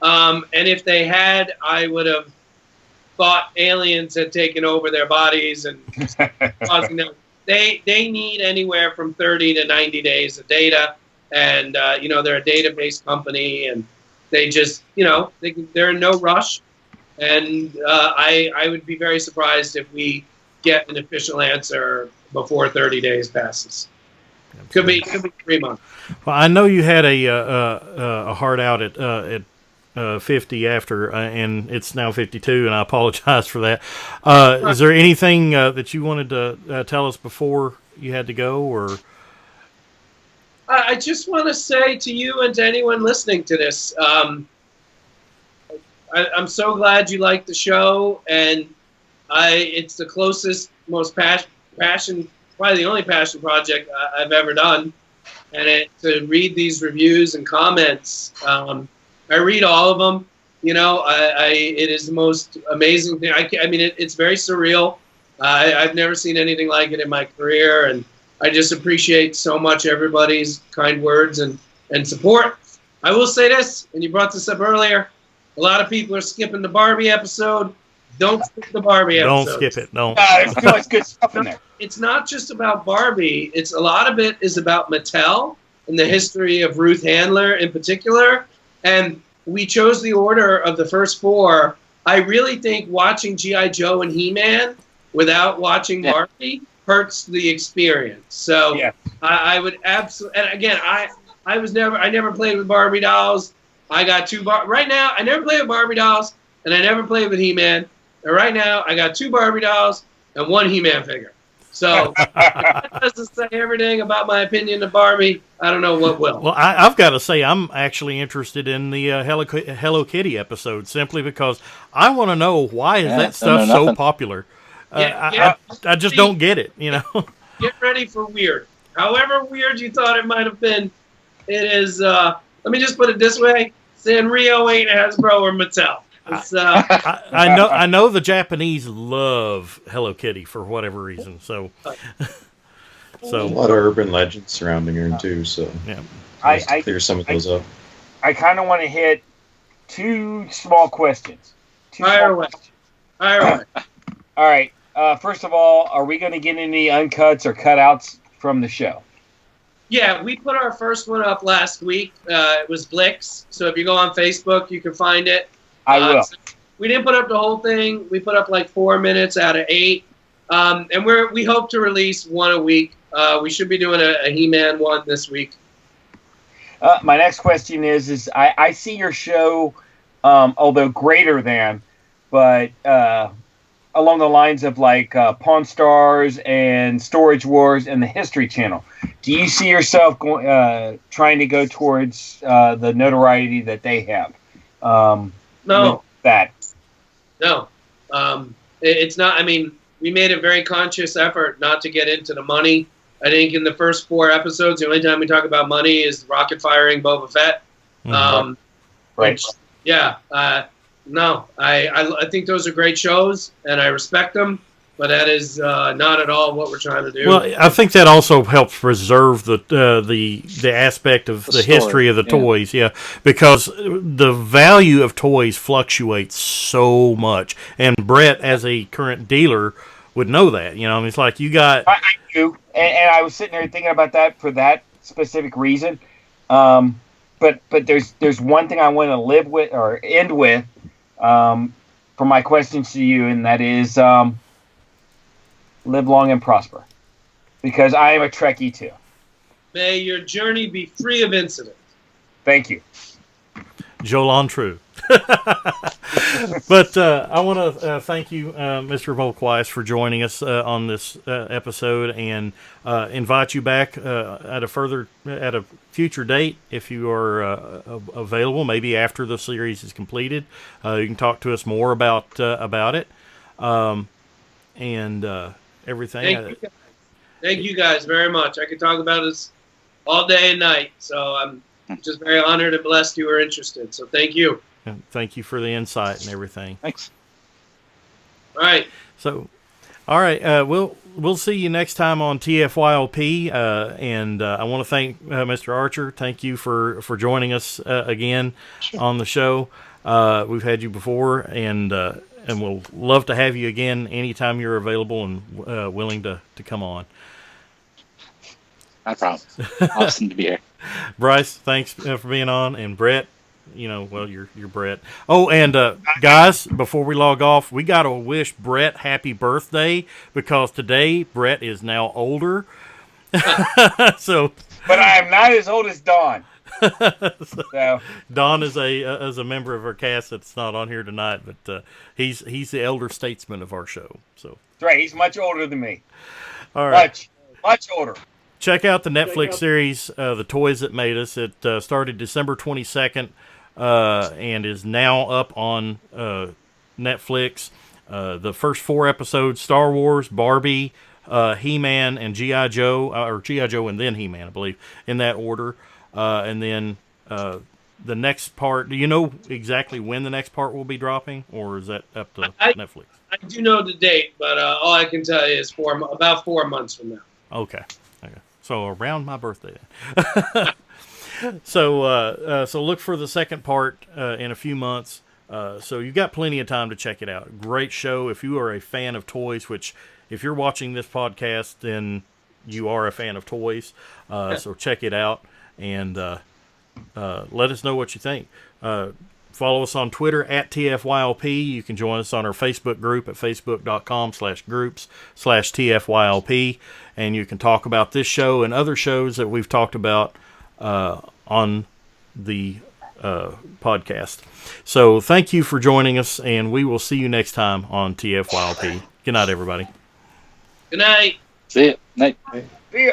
And if they had, I would have thought aliens had taken over their bodies and causing them. They need anywhere from 30 to 90 days of data. And, they're a database company, and they just, they're in no rush. And I would be very surprised if we get an official answer before 30 days passes. Could be 3 months. Well, I know you had a hard out at 50 after, and it's now 52, and I apologize for that. Is there anything that you wanted to tell us before you had to go, or? I just want to say to you and to anyone listening to this, I'm so glad you like the show, and it's the closest, most passion, probably the only passion project I've ever done. And to read these reviews and comments, I read all of them. It is the most amazing thing. It's very surreal. I've never seen anything like it in my career, and I just appreciate so much everybody's kind words and support. I will say this, and you brought this up earlier, a lot of people are skipping the Barbie episode. Don't skip the Barbie episode. Don't skip it. No. There's too much good stuff in there. It's not just about Barbie. A lot of it is about Mattel and the history of Ruth Handler in particular. And we chose the order of the first 4. I really think watching G.I. Joe and He-Man without watching Barbie hurts the experience. So I would absolutely, and again, I never played with Barbie dolls. I got 2 right now. I never played with Barbie dolls, and I never played with He-Man. And right now, I got 2 Barbie dolls and 1 He-Man figure. So that doesn't say everything about my opinion of Barbie. I don't know what will. Well, I've got to say I'm actually interested in the Hello Kitty episode simply because I want to know why is that stuff so popular. I just don't get it, Get ready for weird. However weird you thought it might have been, it is, let me just put it this way, Sanrio ain't Hasbro or Mattel. I know the Japanese love Hello Kitty for whatever reason, so a lot of urban legends surrounding her too, so I clear some of those up. I kind of want to hit 2 small questions. Fire away. All right. First of all, are we going to get any uncuts or cutouts from the show? Yeah, we put our first one up last week. It was Blix. So if you go on Facebook, you can find it. I will. we didn't put up the whole thing. We put up like 4 minutes out of 8. And we hope to release one a week. We should be doing a He-Man one this week. My next question is I see your show, although greater than, but along the lines of like Pawn Stars and Storage Wars and the History Channel. Do you see yourself trying to go towards the notoriety that they have? No. That. No. It's not. I mean, we made a very conscious effort not to get into the money. I think in the first 4 episodes, the only time we talk about money is rocket firing Boba Fett. Right. Which, yeah. No, I think those are great shows, and I respect them, but that is not at all what we're trying to do. Well, I think that also helps preserve the aspect of the history of the toys, because the value of toys fluctuates so much, and Brett, as a current dealer, would know that. You know, I mean, it's like you got. I do, and I was sitting there thinking about that for that specific reason. But there's one thing I want to live with or end with. For my questions to you, and that is live long and prosper, because I am a Trekkie too. May your journey be free of incident. Thank you. Jolan True. But I want to thank you, Mr. Volk-Weiss, for joining us on this episode, and invite you back at a future date if you are available. Maybe after the series is completed, you can talk to us more about it and everything. Thank you guys very much. I could talk about this all day and night. So I'm just very honored and blessed you were interested. So thank you. And thank you for the insight and everything. Thanks. All right. So, all right. We'll see you next time on TFYLP. And I want to thank Mr. Archer. Thank you for joining us again on the show. We've had you before, and we'll love to have you again anytime you're available and willing to come on. No problem. Awesome to be here. Bryce, thanks for being on, and Brett. You're Brett. Oh, and guys, before we log off, we got to wish Brett happy birthday, because today Brett is now older. So, but I am not as old as Don. So. Don is a member of our cast that's not on here tonight, but he's the elder statesman of our show. So that's right. He's much older than me. All right, much older. Check out the Netflix series, The Toys That Made Us. It started December 22nd and is now up on Netflix. The first 4 episodes: Star Wars, Barbie, He-Man, and G.I. Joe, or G.I. Joe and then He-Man, I believe, in that order. And then the next part, do you know exactly when the next part will be dropping, or is that up to Netflix? I do know the date, but all I can tell you is about 4 months from now. Okay. So around my birthday. So look for the second part in a few months. So you've got plenty of time to check it out. Great show. If you are a fan of toys, which if you're watching this podcast, then you are a fan of toys. So check it out and let us know what you think. Follow us on Twitter at TFYLP. You can join us on our Facebook group at facebook.com/groups/TFYLP. And you can talk about this show and other shows that we've talked about on the podcast. So thank you for joining us, and we will see you next time on TFYLP. Good night, everybody. Good night. See you. Night. See ya.